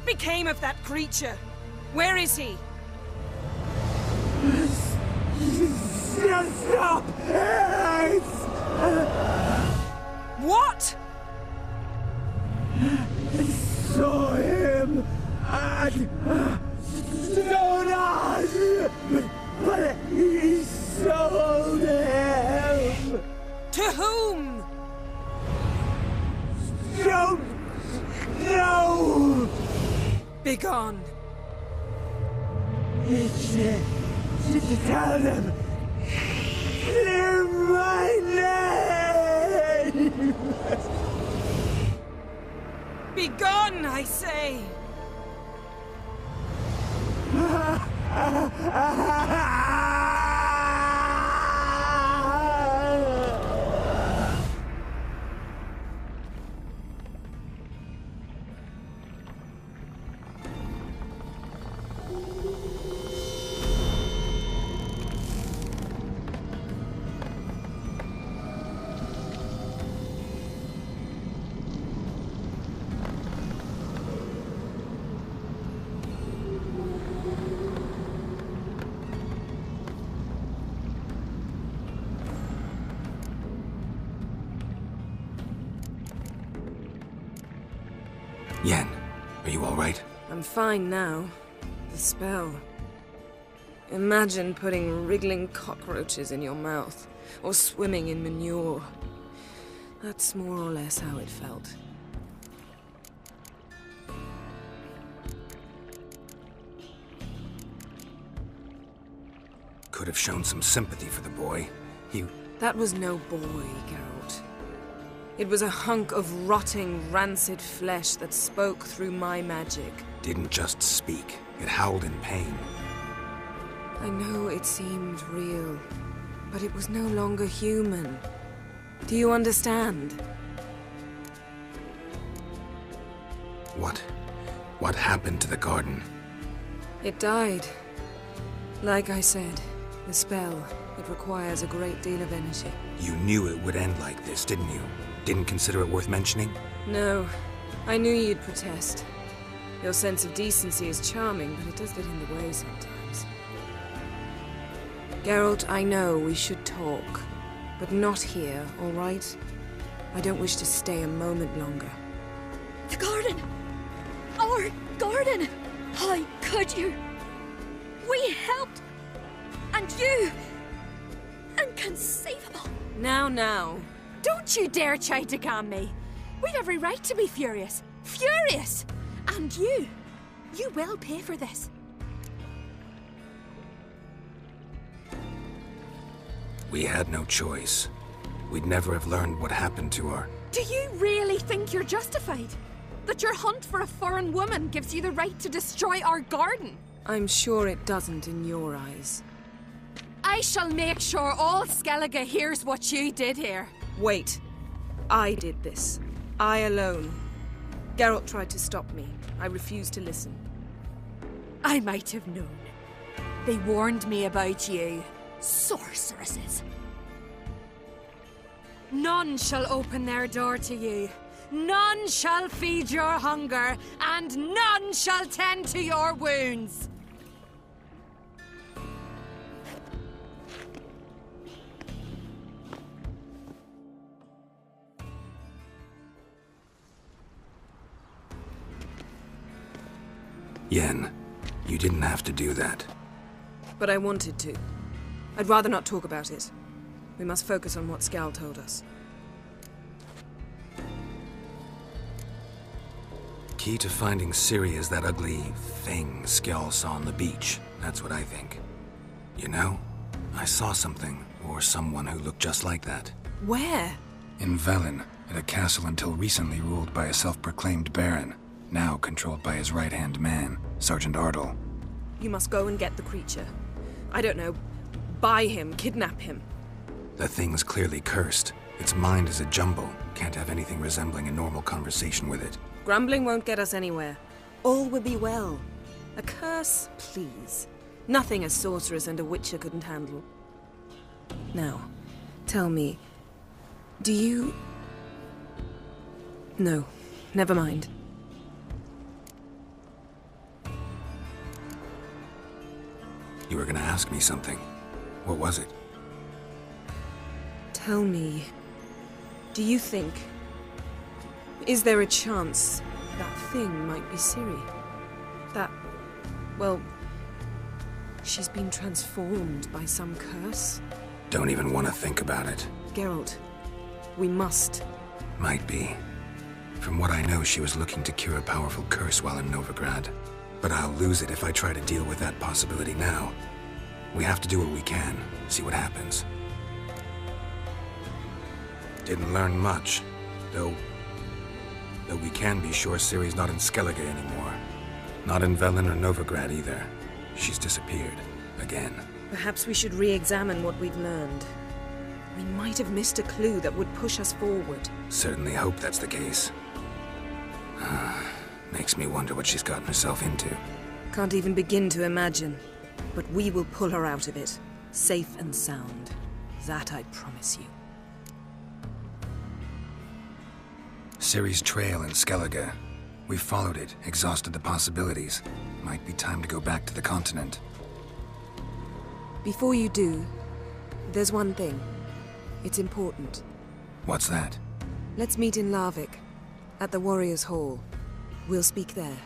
became of that creature? Where is he? Stop! What? Saw him at Stonas, but he sold him. To whom? Don't know. Begone. Tell them. Clear my name. Begone, I say! Yen, are you all right? I'm fine now. The spell. Imagine putting wriggling cockroaches in your mouth, or swimming in manure. That's more or less how it felt. Could have shown some sympathy for the boy. That was no boy, Geralt. It was a hunk of rotting, rancid flesh that spoke through my magic. Didn't just speak. It howled in pain. I know it seemed real, but it was no longer human. Do you understand? What happened to the garden? It died. Like I said, the spell, it requires a great deal of energy. You knew it would end like this, didn't you? Didn't consider it worth mentioning? No. I knew you'd protest. Your sense of decency is charming, but it does get in the way sometimes. Geralt, I know we should talk, but not here, all right? I don't wish to stay a moment longer. The garden! Our garden! How could you? We helped! And you! Inconceivable! Now. Don't you dare try to calm me! We've every right to be furious! Furious! And you will pay for this. We had no choice. We'd never have learned what happened to her. Do you really think you're justified? That your hunt for a foreign woman gives you the right to destroy our garden? I'm sure it doesn't in your eyes. I shall make sure all Skellige hears what you did here. Wait. I did this. I alone. Geralt tried to stop me. I refused to listen. I might have known. They warned me about you. Sorceresses. None shall open their door to you. None shall feed your hunger, and none shall tend to your wounds. Yen, you didn't have to do that. But I wanted to. I'd rather not talk about it. We must focus on what Skal told us. Key to finding Ciri is that ugly thing Skjall saw on the beach. That's what I think. You know, I saw something, or someone who looked just like that. Where? In Velen, at a castle until recently ruled by a self-proclaimed baron, now controlled by his right-hand man, Sergeant Ardle. You must go and get the creature. I don't know, buy him, kidnap him. The thing's clearly cursed. Its mind is a jumble. Can't have anything resembling a normal conversation with it. Grumbling won't get us anywhere. All will be well. A curse, please. Nothing a sorceress and a witcher couldn't handle. Now, tell me, do you... No, never mind. You were gonna ask me something. What was it? Tell me, do you think... Is there a chance that thing might be Ciri? That... well... she's been transformed by some curse? Don't even want to think about it. Geralt, we must. Might be. From what I know, she was looking to cure a powerful curse while in Novigrad. But I'll lose it if I try to deal with that possibility now. We have to do what we can, see what happens. Didn't learn much, though we can be sure Ciri's not in Skellige anymore. Not in Velen or Novigrad either. She's disappeared. Again. Perhaps we should re-examine what we've learned. We might have missed a clue that would push us forward. Certainly hope that's the case. Makes me wonder what she's gotten herself into. Can't even begin to imagine. But we will pull her out of it. Safe and sound. That I promise you. Ciri's trail in Skellige. We've followed it, exhausted the possibilities. Might be time to go back to the continent. Before you do, there's one thing. It's important. What's that? Let's meet in Larvik, at the Warriors' Hall. We'll speak there.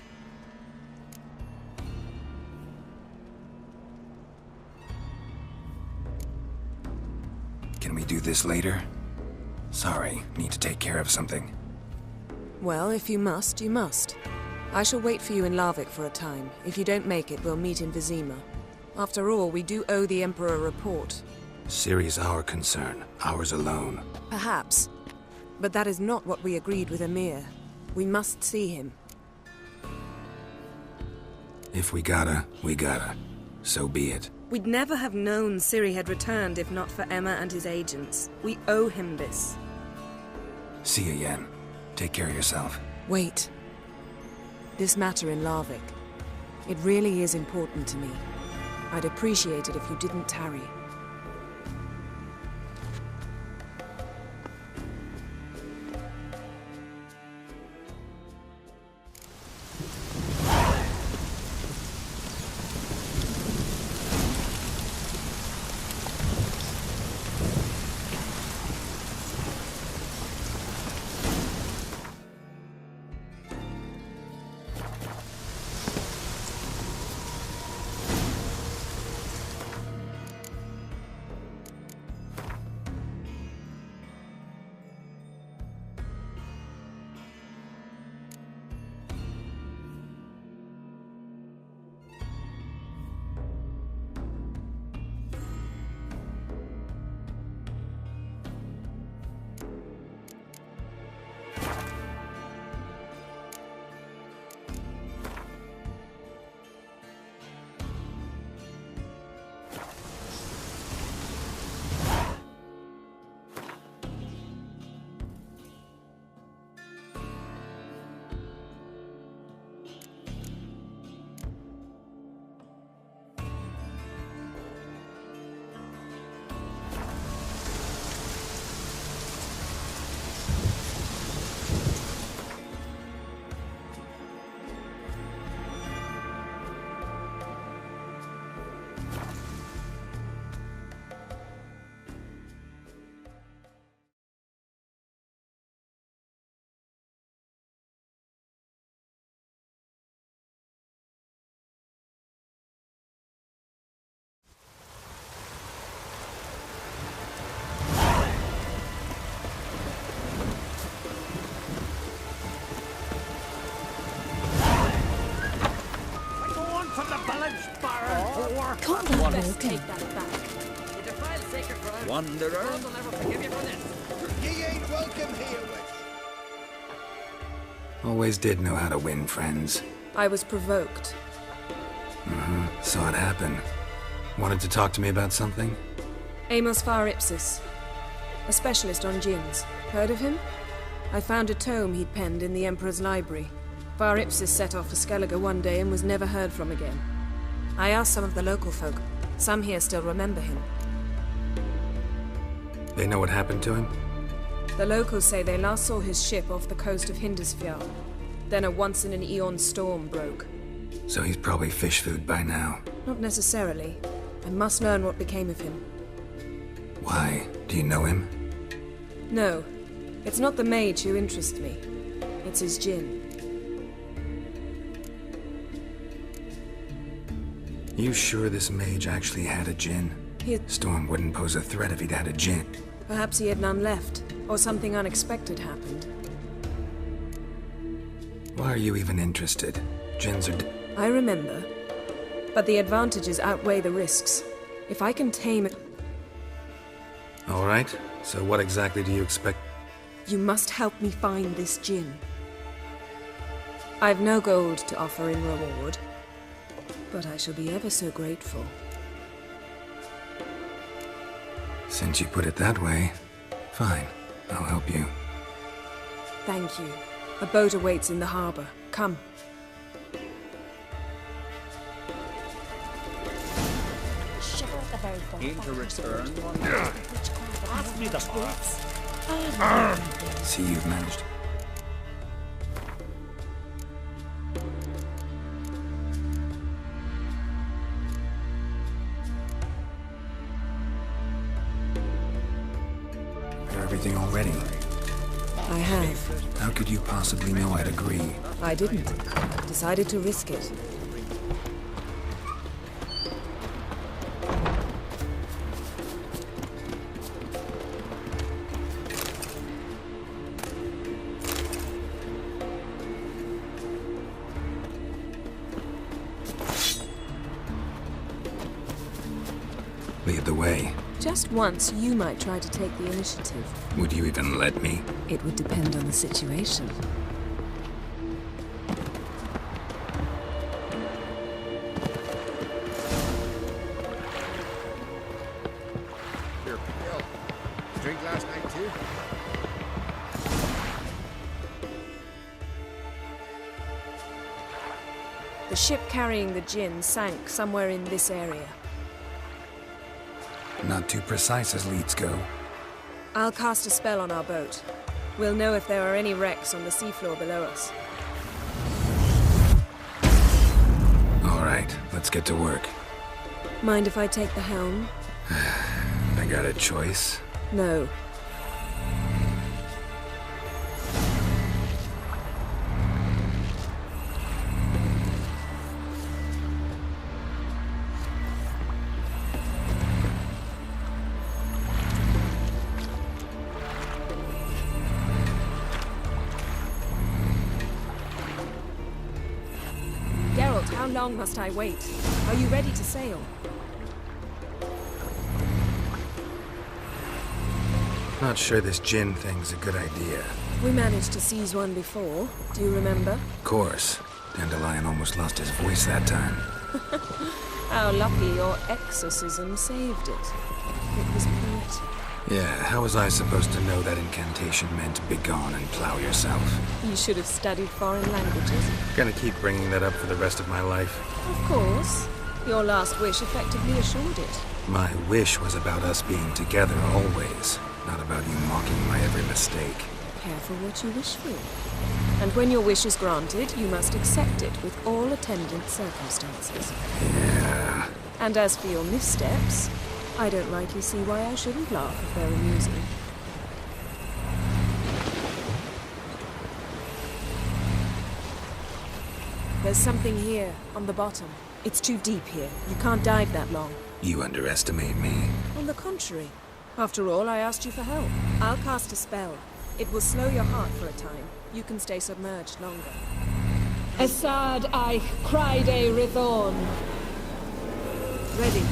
Can we do this later? Sorry, need to take care of something. Well, if you must, you must. I shall wait for you in Larvik for a time. If you don't make it, we'll meet in Vizima. After all, we do owe the Emperor a report. Ciri's our concern, ours alone. Perhaps. But that is not what we agreed with Emir. We must see him. If we gotta, we gotta. So be it. We'd never have known Ciri had returned if not for Emma and his agents. We owe him this. See you, Yen. Take care of yourself. Wait. This matter in Larvik. It really is important to me. I'd appreciate it if you didn't tarry. Come on, best take that back. You defile sacred ground. Wanderer? God will never forgive you for this. Ye ain't welcome here, witch. Always did know how to win friends. I was provoked. Saw it happen. Wanted to talk to me about something? Amos Far Ipsis. A specialist on djinns. Heard of him? I found a tome he'd penned in the Emperor's library. Far Ipsis set off for Skellige one day and was never heard from again. I asked some of the local folk. Some here still remember him. They know what happened to him? The locals say they last saw his ship off the coast of Hindisfjall. Then a once-in-an-eon storm broke. So he's probably fish food by now. Not necessarily. I must learn what became of him. Why? Do you know him? No, it's not the mage who interests me. It's his djinn. You sure this mage actually had a djinn? Storm wouldn't pose a threat if he'd had a djinn. Perhaps he had none left, or something unexpected happened. Why are you even interested? Djinns are I remember. But the advantages outweigh the risks. If I can tame it... Alright, so what exactly do you expect? You must help me find this djinn. I've no gold to offer in reward, but I shall be ever so grateful. Since you put it that way, fine, I'll help you. Thank you. A boat awaits in the harbor. Come. Into return. See, you've managed. Everything all ready? I have. How could you possibly know I'd agree? I didn't. Decided to risk it. Lead the way. Just once, you might try to take the initiative. Would you even let me? It would depend on the situation. Here, Bill. Drink last night too? The ship carrying the djinn sank somewhere in this area. Not too precise as leads go. I'll cast a spell on our boat. We'll know if there are any wrecks on the seafloor below us. All right, let's get to work. Mind if I take the helm? I got a choice. No. Geralt, how long must I wait? Are you ready to sail? Not sure this djinn thing's a good idea. We managed to seize one before. Do you remember? Of course. Dandelion almost lost his voice that time. How lucky your exorcism saved it. It was poetic. Yeah, how was I supposed to know that incantation meant begone and plow yourself? You should have studied foreign languages. Gonna keep bringing that up for the rest of my life. Of course. Your last wish effectively assured it. My wish was about us being together always, not about you mocking my every mistake. Careful what you wish for. And when your wish is granted, you must accept it with all attendant circumstances. Yeah. And as for your missteps, I don't rightly see why I shouldn't laugh if they're amusing. There's something here, on the bottom. It's too deep here. You can't dive that long. You underestimate me. On the contrary. After all, I asked you for help. I'll cast a spell. It will slow your heart for a time. You can stay submerged longer. Asad I cried a Rithorn. Ready.